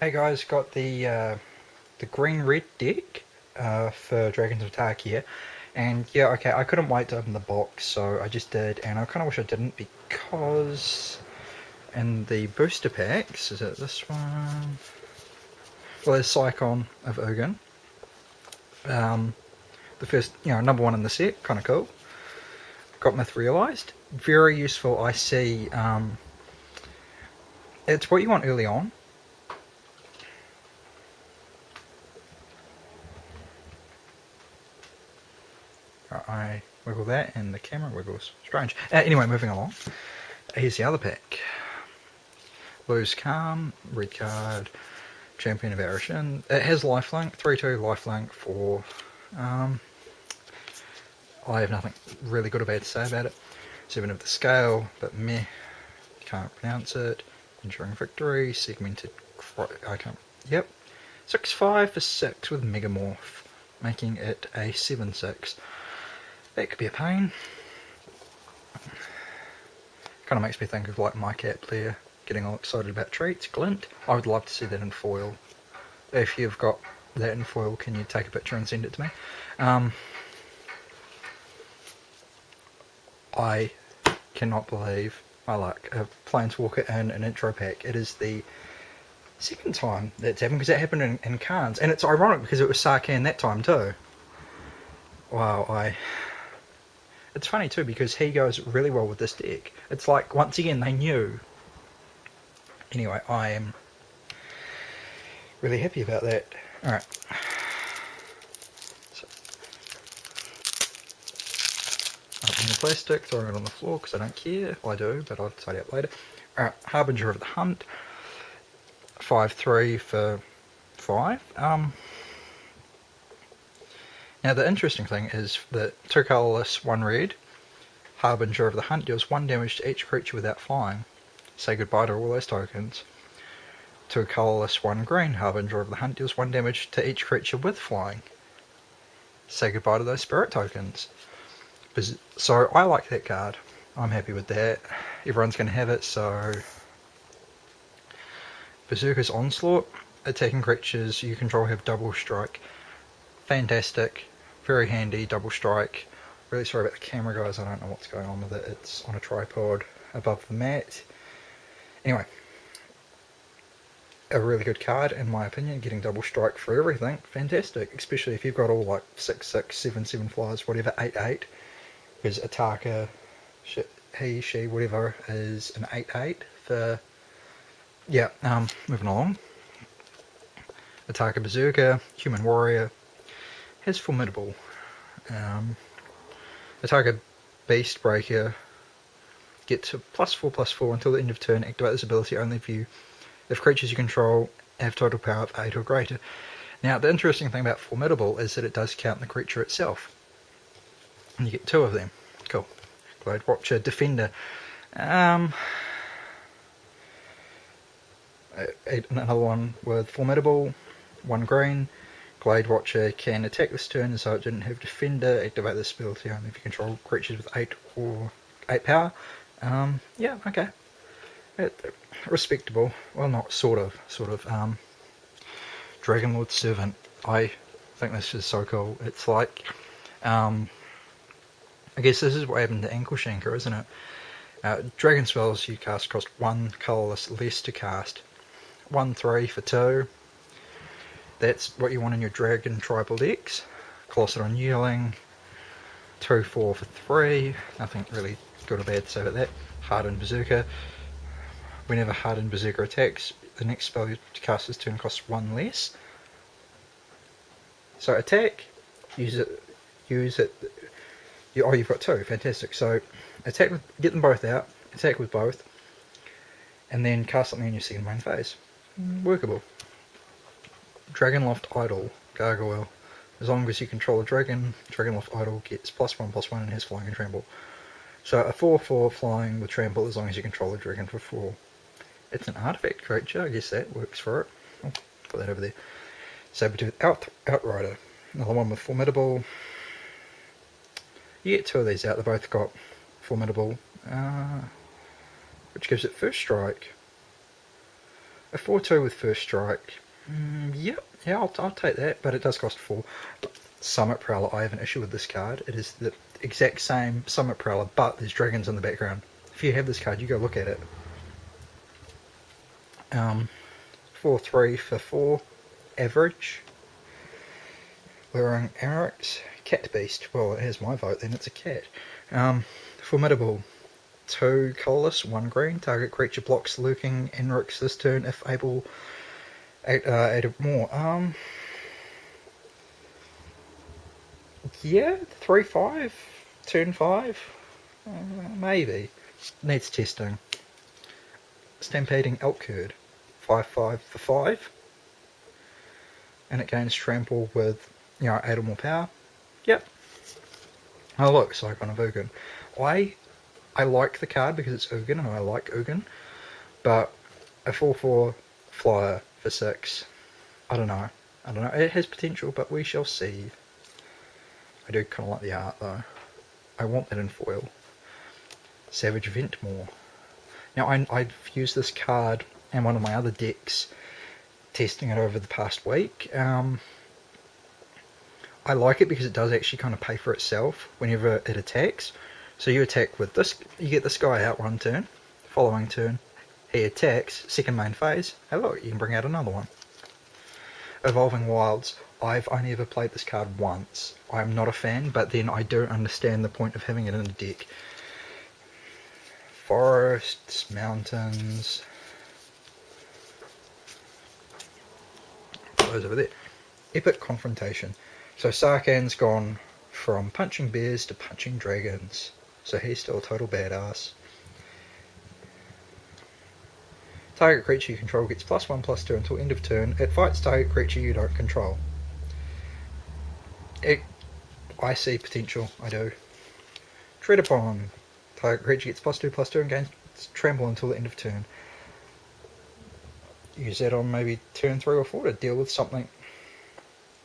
Hey guys, got the green-red deck for Dragons of Tarkir, and yeah, okay, I couldn't wait to open the box, so I just did, and I kind of wish I didn't because in the booster packs, is it this one? Well, there's Sarkhan of Ugin, the first, number one in the set, kind of cool. Got Myth Realized, very useful. I see, it's what you want early on. I wiggle that and the camera wiggles. Strange. Anyway, moving along. Here's the other pack. Lose Calm, red card, Champion of Arishin. It has lifelink, 3-2 lifelink for... I have nothing really good or bad to say about it. 7 of the scale, but meh, can't pronounce it. Ensuring victory, segmented... I can't... Yep. 6-5 for 6 with Megamorph, making it a 7-6. That could be a pain. Kind of makes me think of like my cat player getting all excited about treats. Glint. I would love to see that in foil. If you've got that in foil, can you take a picture and send it to me? I cannot believe my luck. A planeswalker in an intro pack. It is the second time that's happened, because it happened in Khans, and it's ironic because it was Sarkhan that time too. Wow, It's funny too because he goes really well with this deck. It's like, once again, they knew. Anyway, I am really happy about that. Alright. So, open the plastic, throwing it on the floor because I don't care. Well, I do, but I'll tidy up later. Alright, Harbinger of the Hunt. 5-3 for 5. Now the interesting thing is that 2 colourless, 1 red, Harbinger of the Hunt deals 1 damage to each creature without flying. Say goodbye to all those tokens. 2 colourless, 1 green, Harbinger of the Hunt deals 1 damage to each creature with flying. Say goodbye to those spirit tokens. So I like that card. I'm happy with that. Everyone's going to have it, so... Berserker's Onslaught. Attacking creatures you control have double strike. Fantastic. Very handy, double strike. Really sorry about the camera, guys. I don't know what's going on with it. It's on a tripod above the mat. Anyway. A really good card, in my opinion. Getting double strike for everything. Fantastic. Especially if you've got all like 6-6, 7-7 flyers, whatever, 8-8. Because Ataka, he, she, whatever, is an 8-8 for... Yeah, moving along. Ataka Berserker, Human Warrior, has Formidable. Ataka Beast Breaker gets a +4/+4 until the end of turn. Activate this ability only if creatures you control have total power of 8 or greater. Now, the interesting thing about Formidable is that it does count the creature itself. And you get 2 of them. Cool. Glade Watcher, Defender. Another one with Formidable, 1 green. Glade Watcher can attack this turn, so it didn't have Defender. Activate this ability only if you control creatures with 8 or 8 power. Yeah, okay. Respectable. Well, not sort of. Dragonlord Servant. I think this is so cool. It's like, I guess this is what happened to Ankle Shanker, isn't it? Dragon spells you cast cost 1 colourless less to cast. 1-3 for 2. That's what you want in your Dragon tribal decks. Colossadon Yearling. 2-4 for 3. Nothing really good or bad to say about that. Hardened Berserker. Whenever Hardened Berserker attacks, the next spell you cast this turn costs 1 less. So attack, use it. Oh, you've got 2, fantastic. So attack with, get them both out, attack with both, and then cast something in your second main phase. Workable. Dragonloft Idol, Gargoyle. As long as you control a dragon, Dragonloft Idol gets +1/+1 and has flying and trample. So a 4/4 flying with trample as long as you control a dragon for 4. It's an artifact creature, I guess that works for it. I'll put that over there. Sabertooth Outrider. Another one with Formidable. You get 2 of these out, they both got Formidable, which gives it first strike. A 4/2 with first strike. Yep, yeah, I'll take that, but it does cost 4. Summit Prowler, I have an issue with this card. It is the exact same Summit Prowler, but there's dragons in the background. If you have this card, you go look at it. 4/3 for 4, average. Wearing Eric's Cat Beast. Well, it has my vote, then it's a cat. Formidable. 2 colorless, 1 green. Target creature blocks lurking Enrix this turn if able. 8 or more. Yeah, 3/5, turn 5. Maybe. Needs testing. Stampeding Elkherd. 5/5 for 5. And it gains trample with, 8 or more power. Yep. Oh look, Sarkhan of Ugin. I like the card because it's Ugin and I like Ugin, but a 4/4 flyer for 6, I don't know. It has potential, but we shall see. I do kind of like the art though. I want that in foil. Savage Ventmore. Now I've used this card in one of my other decks, testing it over the past week. I like it because it does actually kind of pay for itself whenever it attacks. So you attack with this, you get this guy out one turn, following turn, he attacks, second main phase, hey look, you can bring out another one. Evolving Wilds, I've only ever played this card once. I'm not a fan, but then I don't understand the point of having it in a deck. Forests, mountains, those over there. Epic Confrontation. So Sarkhan's gone from punching bears to punching dragons. So he's still a total badass. Target creature you control gets +1/+2 until end of turn. It fights target creature you don't control. I see potential, I do. Tread Upon. Target creature gets +2/+2 and gains trample until the end of turn. Use that on maybe turn 3 or 4 to deal with something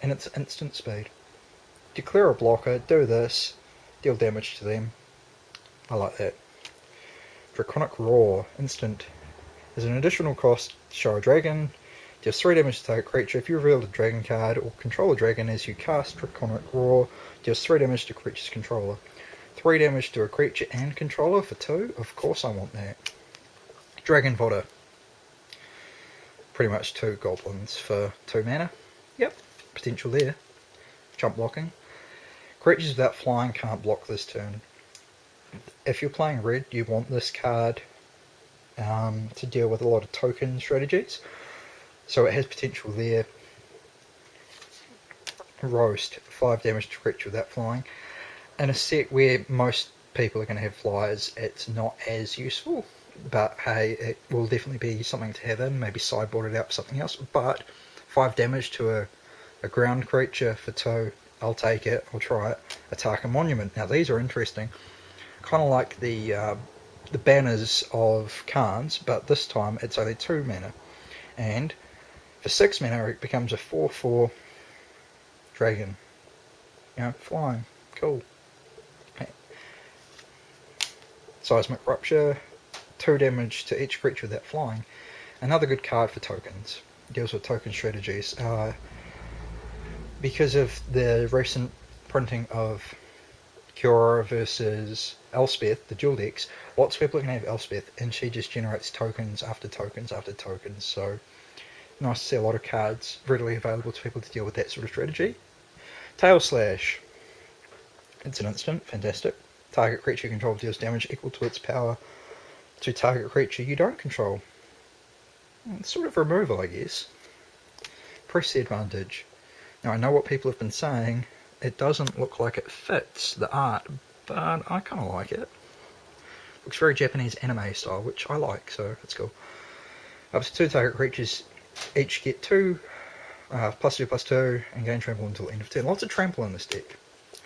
and it's instant speed. Declare a blocker, do this, deal damage to them. I like that. Draconic Roar, instant. As an additional cost, show a dragon, deals 3 damage to target creature. If you reveal a dragon card or control a dragon as you cast Draconic Roar, deals 3 damage to creature's controller. 3 damage to a creature and controller for 2? Of course I want that. Dragon Fodder. Pretty much 2 goblins for 2 mana. Yep, potential there. Jump blocking. Creatures without flying can't block this turn. If you're playing red, you want this card to deal with a lot of token strategies. So it has potential there. Roast, 5 damage to creature without flying. In a set where most people are going to have flyers, it's not as useful. But hey, it will definitely be something to have in. Maybe sideboard it out for something else. But 5 damage to a ground creature for 2, I'll take it, I'll try it. Attack a Monument. Now these are interesting. Kind of like the banners of Khans, but this time it's only 2 mana. And for 6 mana it becomes a 4/4 dragon. Flying. Cool. Okay. Seismic Rupture. 2 damage to each creature without flying. Another good card for tokens. Deals with token strategies. Because of the recent printing of Kiora versus Elspeth, the dual decks, lots of people are going to have Elspeth, and she just generates tokens after tokens after tokens. So nice to see a lot of cards readily available to people to deal with that sort of strategy. Tail Slash. It's an instant. Fantastic. Target creature you control deals damage equal to its power to target creature you don't control. It's sort of removal, I guess. Press the Advantage. Now I know what people have been saying, it doesn't look like it fits the art, but I kind of like it. Looks very Japanese anime style, which I like, so that's cool. Up to 2 target creatures each get 2, +2/+2, and gain trample until end of turn. Lots of trample in this deck.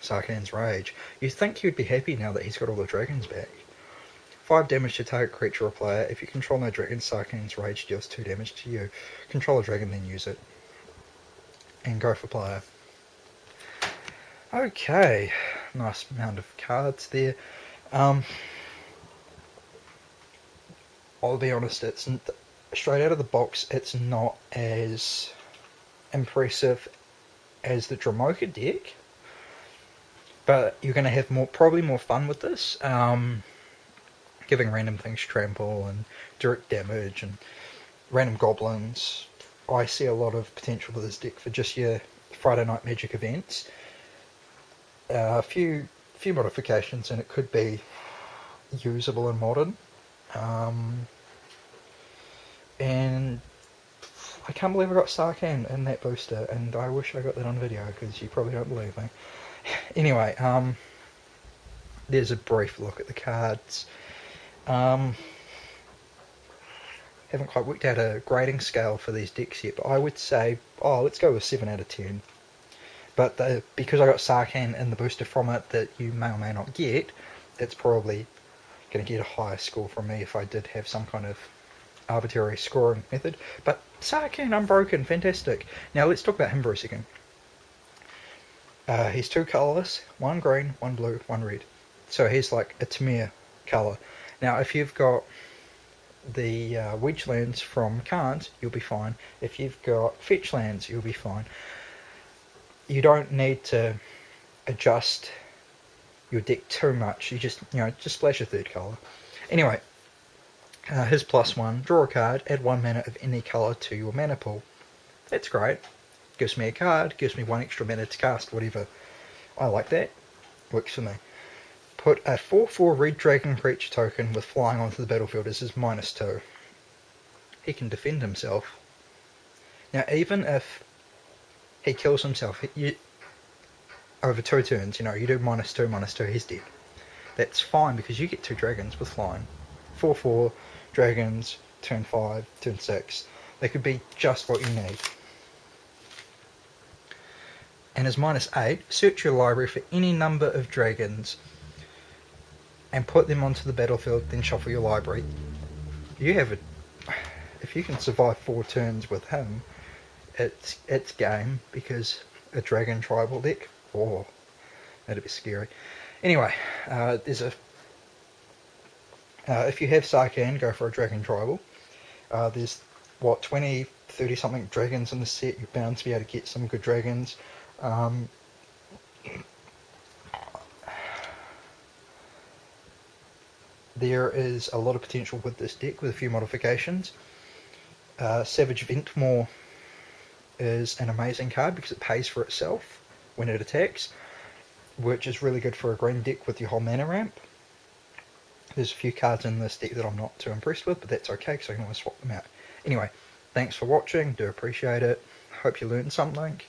Sarkhan's Rage. You'd think he'd be happy now that he's got all the dragons back. 5 damage to target creature or player. If you control no dragons, Sarkhan's Rage deals 2 damage to you. Control a dragon, then use it. And go for player. Okay, nice amount of cards there. I'll be honest, straight out of the box, it's not as impressive as the Dramoka deck, but you're going to have probably more fun with this, giving random things trample and direct damage and random goblins. I see a lot of potential for this deck for just your Friday Night Magic events. A few modifications, and it could be usable in Modern. And I can't believe I got Sarkhan in that booster, and I wish I got that on video because you probably don't believe me. Anyway, there's a brief look at the cards. Haven't quite worked out a grading scale for these decks yet, but I would say, let's go with 7 out of 10. But because I got Sarkhan in the booster from it that you may or may not get, it's probably going to get a higher score from me if I did have some kind of arbitrary scoring method. But Sarkhan, Unbroken, fantastic. Now let's talk about him for a second. He's 2 colourless, 1 green, 1 blue, 1 red. So he's like a Tamir colour. Now if you've got the Wedge lands from Khans, you'll be fine. If you've got Fetch lands, you'll be fine. You don't need to adjust your deck too much. You just splash a 3rd colour. Anyway, his +1, draw a card, add 1 mana of any colour to your mana pool. That's great. Gives me a card, gives me 1 extra mana to cast, whatever. I like that. Works for me. Put a 4/4 red dragon creature token with flying onto the battlefield as his -2. He can defend himself. Now, even if he kills himself over 2 turns, you do -2, he's dead. That's fine because you get 2 dragons with flying. 4/4 dragons, turn 5, turn 6. They could be just what you need. And as -8, search your library for any number of dragons and put them onto the battlefield, then shuffle your library. If you can survive 4 turns with him, it's game, because a dragon tribal deck, that'd be scary. Anyway, if you have Sarkhan, go for a dragon tribal. There's 20, 30 something dragons in the set. You're bound to be able to get some good dragons. There is a lot of potential with this deck with a few modifications. Savage Ventmore is an amazing card because it pays for itself when it attacks, which is really good for a green deck with your whole mana ramp. There's a few cards in this deck that I'm not too impressed with, but that's okay because I can always swap them out. Anyway, thanks for watching, do appreciate it. Hope you learned something.